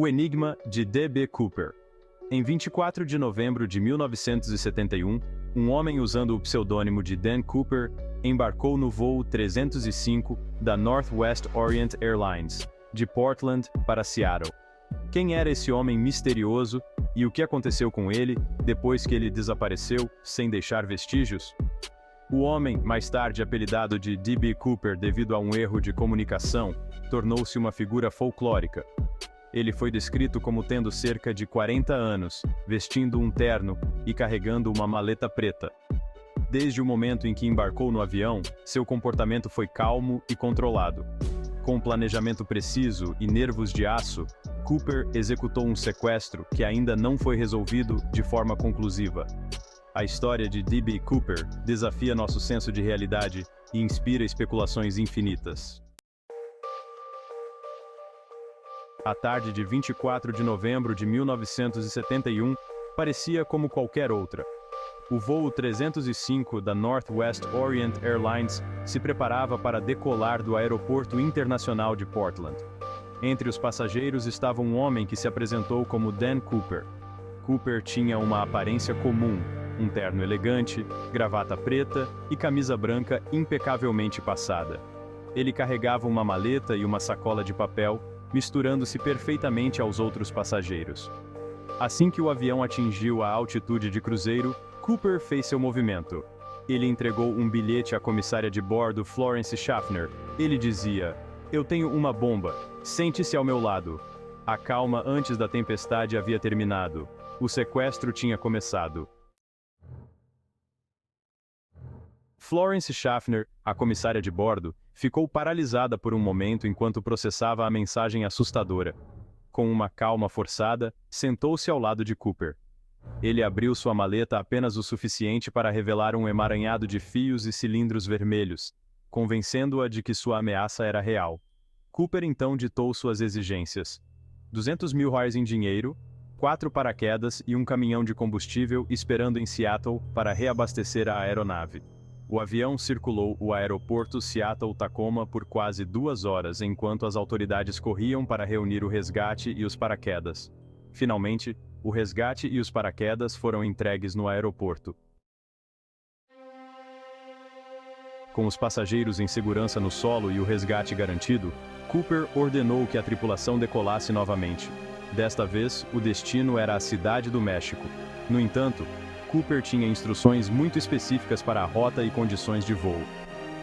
O Enigma de D.B. Cooper. Em 24 de novembro de 1971, um homem usando o pseudônimo de Dan Cooper embarcou no voo 305 da Northwest Orient Airlines, de Portland para Seattle. Quem era esse homem misterioso e o que aconteceu com ele depois que ele desapareceu sem deixar vestígios? O homem, mais tarde apelidado de D.B. Cooper devido a um erro de comunicação, tornou-se uma figura folclórica. Ele foi descrito como tendo cerca de 40 anos, vestindo um terno e carregando uma maleta preta. Desde o momento em que embarcou no avião, seu comportamento foi calmo e controlado. Com planejamento preciso e nervos de aço, Cooper executou um sequestro que ainda não foi resolvido de forma conclusiva. A história de D.B. Cooper desafia nosso senso de realidade e inspira especulações infinitas. A tarde de 24 de novembro de 1971 parecia como qualquer outra. O voo 305 da Northwest Orient Airlines se preparava para decolar do Aeroporto Internacional de Portland. Entre os passageiros estava um homem que se apresentou como Dan Cooper. Cooper tinha uma aparência comum, um terno elegante, gravata preta e camisa branca impecavelmente passada. Ele carregava uma maleta e uma sacola de papel, misturando-se perfeitamente aos outros passageiros. Assim que o avião atingiu a altitude de cruzeiro, Cooper fez seu movimento. Ele entregou um bilhete à comissária de bordo, Florence Schaffner. Ele dizia: "Eu tenho uma bomba. Sente-se ao meu lado." A calma antes da tempestade havia terminado. O sequestro tinha começado. Florence Schaffner, a comissária de bordo, ficou paralisada por um momento enquanto processava a mensagem assustadora. Com uma calma forçada, sentou-se ao lado de Cooper. Ele abriu sua maleta apenas o suficiente para revelar um emaranhado de fios e cilindros vermelhos, convencendo-a de que sua ameaça era real. Cooper então ditou suas exigências: $200.000 em dinheiro, 4 paraquedas e um caminhão de combustível esperando em Seattle para reabastecer a aeronave. O avião circulou o aeroporto Seattle-Tacoma por quase 2 horas enquanto as autoridades corriam para reunir o resgate e os paraquedas. Finalmente, o resgate e os paraquedas foram entregues no aeroporto. Com os passageiros em segurança no solo e o resgate garantido, Cooper ordenou que a tripulação decolasse novamente. Desta vez, o destino era a Cidade do México. No entanto, Cooper tinha instruções muito específicas para a rota e condições de voo.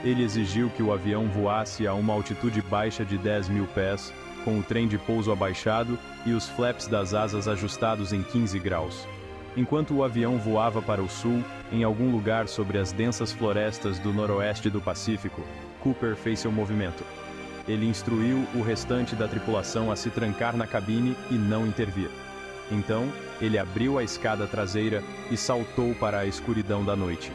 Ele exigiu que o avião voasse a uma altitude baixa de 10.000 pés, com o trem de pouso abaixado e os flaps das asas ajustados em 15 graus. Enquanto o avião voava para o sul, em algum lugar sobre as densas florestas do noroeste do Pacífico, Cooper fez seu movimento. Ele instruiu o restante da tripulação a se trancar na cabine e não intervir. Então, ele abriu a escada traseira e saltou para a escuridão da noite.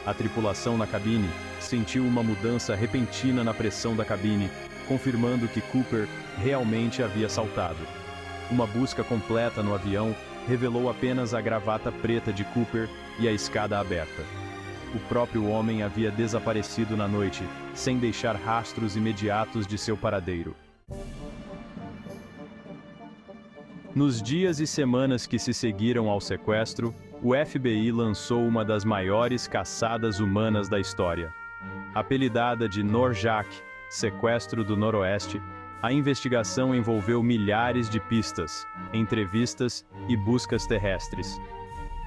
A tripulação na cabine sentiu uma mudança repentina na pressão da cabine, confirmando que Cooper realmente havia saltado. Uma busca completa no avião revelou apenas a gravata preta de Cooper e a escada aberta. O próprio homem havia desaparecido na noite, sem deixar rastros imediatos de seu paradeiro. Nos dias e semanas que se seguiram ao sequestro, o FBI lançou uma das maiores caçadas humanas da história. Apelidada de Norjak, Sequestro do Noroeste, a investigação envolveu milhares de pistas, entrevistas e buscas terrestres.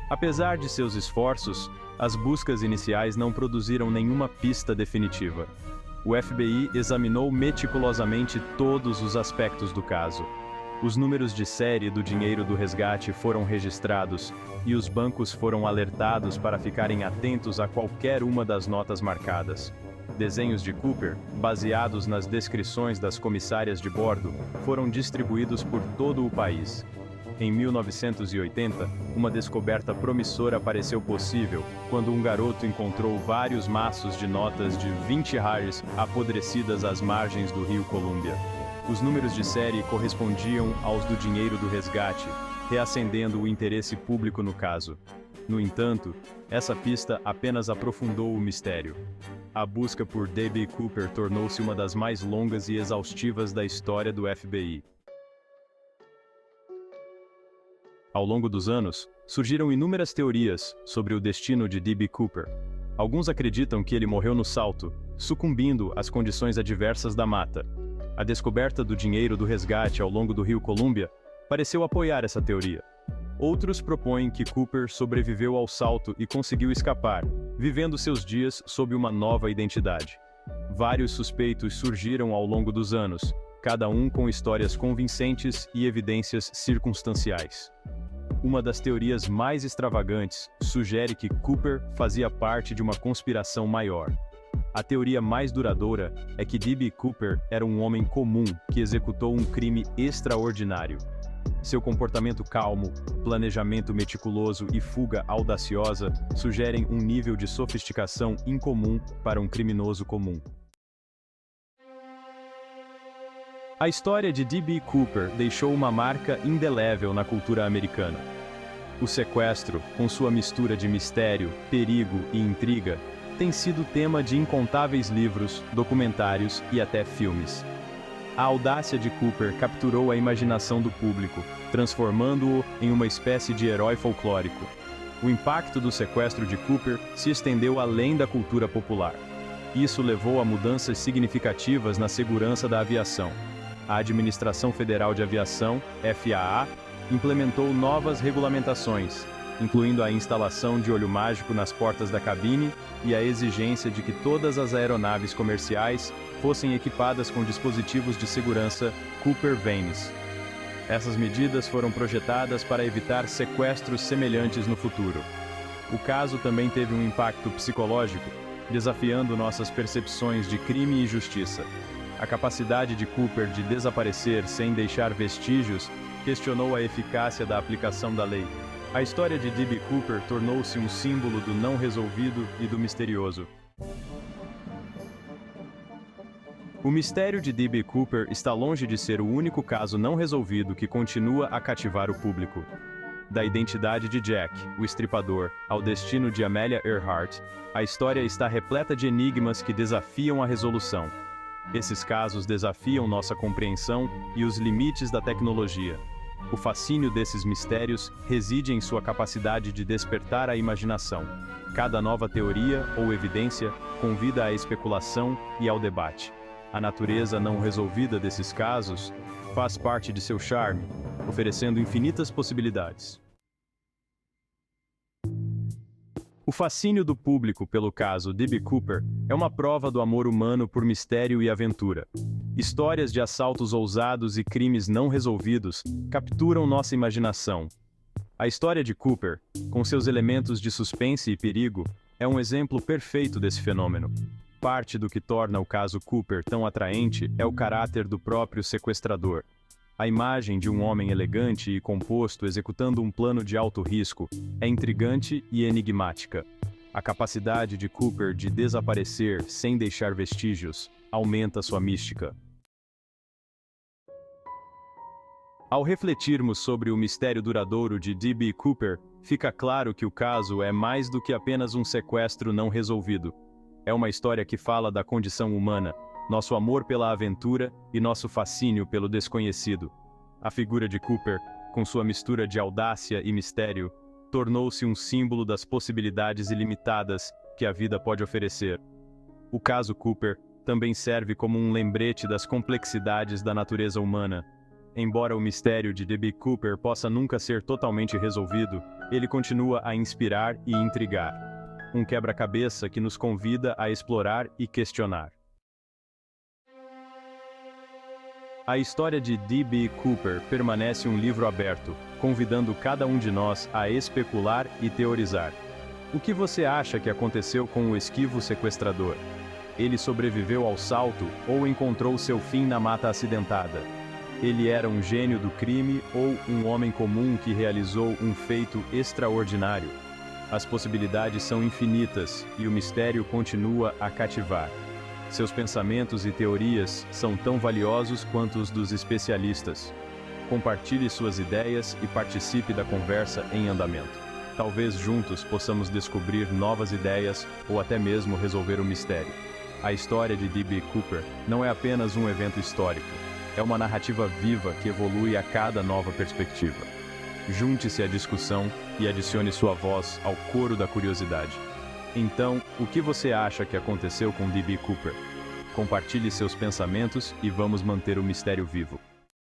Apesar de seus esforços, as buscas iniciais não produziram nenhuma pista definitiva. O FBI examinou meticulosamente todos os aspectos do caso. Os números de série do dinheiro do resgate foram registrados e os bancos foram alertados para ficarem atentos a qualquer uma das notas marcadas. Desenhos de Cooper, baseados nas descrições das comissárias de bordo, foram distribuídos por todo o país. Em 1980, uma descoberta promissora pareceu possível quando um garoto encontrou vários maços de notas de 20 reais apodrecidas às margens do rio Columbia. Os números de série correspondiam aos do dinheiro do resgate, reacendendo o interesse público no caso. No entanto, essa pista apenas aprofundou o mistério. A busca por D.B. Cooper tornou-se uma das mais longas e exaustivas da história do FBI. Ao longo dos anos, surgiram inúmeras teorias sobre o destino de D.B. Cooper. Alguns acreditam que ele morreu no salto, sucumbindo às condições adversas da mata. A descoberta do dinheiro do resgate ao longo do rio Columbia pareceu apoiar essa teoria. Outros propõem que Cooper sobreviveu ao salto e conseguiu escapar, vivendo seus dias sob uma nova identidade. Vários suspeitos surgiram ao longo dos anos, cada um com histórias convincentes e evidências circunstanciais. Uma das teorias mais extravagantes sugere que Cooper fazia parte de uma conspiração maior. A teoria mais duradoura é que D.B. Cooper era um homem comum que executou um crime extraordinário. Seu comportamento calmo, planejamento meticuloso e fuga audaciosa sugerem um nível de sofisticação incomum para um criminoso comum. A história de D.B. Cooper deixou uma marca indelével na cultura americana. O sequestro, com sua mistura de mistério, perigo e intriga, tem sido tema de incontáveis livros, documentários e até filmes. A audácia de Cooper capturou a imaginação do público, transformando-o em uma espécie de herói folclórico. O impacto do sequestro de Cooper se estendeu além da cultura popular. Isso levou a mudanças significativas na segurança da aviação. A Administração Federal de Aviação, FAA, implementou novas regulamentações, incluindo a instalação de olho mágico nas portas da cabine e a exigência de que todas as aeronaves comerciais fossem equipadas com dispositivos de segurança Cooper Vanes. Essas medidas foram projetadas para evitar sequestros semelhantes no futuro. O caso também teve um impacto psicológico, desafiando nossas percepções de crime e justiça. A capacidade de Cooper de desaparecer sem deixar vestígios questionou a eficácia da aplicação da lei. A história de D.B. Cooper tornou-se um símbolo do não resolvido e do misterioso. O mistério de D.B. Cooper está longe de ser o único caso não resolvido que continua a cativar o público. Da identidade de Jack, o estripador, ao destino de Amelia Earhart, a história está repleta de enigmas que desafiam a resolução. Esses casos desafiam nossa compreensão e os limites da tecnologia. O fascínio desses mistérios reside em sua capacidade de despertar a imaginação. Cada nova teoria ou evidência convida à especulação e ao debate. A natureza não resolvida desses casos faz parte de seu charme, oferecendo infinitas possibilidades. O fascínio do público pelo caso D.B. Cooper é uma prova do amor humano por mistério e aventura. Histórias de assaltos ousados e crimes não resolvidos capturam nossa imaginação. A história de Cooper, com seus elementos de suspense e perigo, é um exemplo perfeito desse fenômeno. Parte do que torna o caso Cooper tão atraente é o caráter do próprio sequestrador. A imagem de um homem elegante e composto executando um plano de alto risco é intrigante e enigmática. A capacidade de Cooper de desaparecer sem deixar vestígios aumenta sua mística. Ao refletirmos sobre o mistério duradouro de D.B. Cooper, fica claro que o caso é mais do que apenas um sequestro não resolvido. É uma história que fala da condição humana, nosso amor pela aventura e nosso fascínio pelo desconhecido. A figura de Cooper, com sua mistura de audácia e mistério, tornou-se um símbolo das possibilidades ilimitadas que a vida pode oferecer. O caso Cooper também serve como um lembrete das complexidades da natureza humana. Embora o mistério de D.B. Cooper possa nunca ser totalmente resolvido, ele continua a inspirar e intrigar. Um quebra-cabeça que nos convida a explorar e questionar. A história de D.B. Cooper permanece um livro aberto, convidando cada um de nós a especular e teorizar. O que você acha que aconteceu com o esquivo sequestrador? Ele sobreviveu ao salto ou encontrou seu fim na mata acidentada? Ele era um gênio do crime ou um homem comum que realizou um feito extraordinário? As possibilidades são infinitas e o mistério continua a cativar. Seus pensamentos e teorias são tão valiosos quanto os dos especialistas. Compartilhe suas ideias e participe da conversa em andamento. Talvez juntos possamos descobrir novas ideias ou até mesmo resolver o mistério. A história de D.B. Cooper não é apenas um evento histórico. É uma narrativa viva que evolui a cada nova perspectiva. Junte-se à discussão e adicione sua voz ao coro da curiosidade. Então, o que você acha que aconteceu com D.B. Cooper? Compartilhe seus pensamentos e vamos manter o mistério vivo.